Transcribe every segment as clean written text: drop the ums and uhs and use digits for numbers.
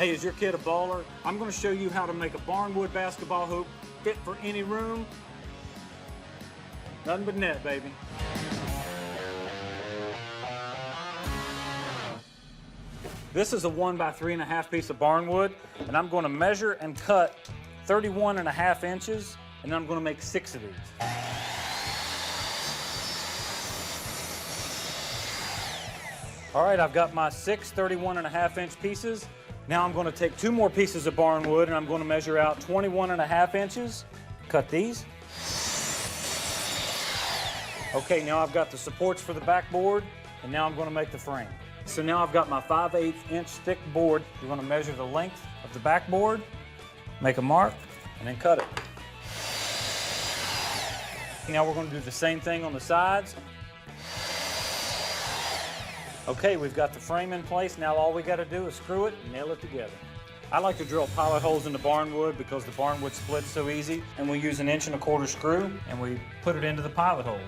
Hey, is your kid a baller? I'm going to show you how to make a barnwood basketball hoop fit for any room. Nothing but net, baby. This is a 1 by 3.5 piece of barnwood, and I'm going to measure and cut 31.5 inches, and I'm going to make 6 of these. All right, I've got my 6 31.5 inch pieces. Now I'm going to take 2 more pieces of barnwood, and I'm going to measure out 21.5 inches. Cut these. Okay, now I've got the supports for the backboard, and now I'm going to make the frame. So now I've got my 5/8 inch thick board. You're going to measure the length of the backboard, make a mark, and then cut it. Now we're going to do the same thing on the sides. Okay, we've got the frame in place. Now all we got to do is screw it and nail it together. I like to drill pilot holes in the barnwood because the barnwood splits so easy, and we use an 1.25 inch screw and we put it into the pilot holes.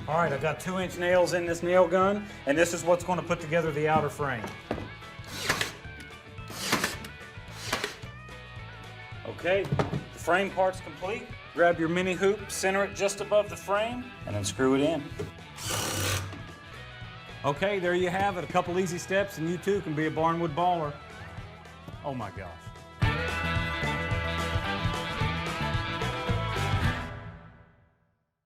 All right, I've got 2-inch nails in this nail gun, and this is what's going to put together the outer frame. Okay, the frame part's complete. Grab your mini hoop, center it just above the frame, and then screw it in. Okay, there you have it. A couple easy steps, and you too can be a barnwood baller. Oh my gosh.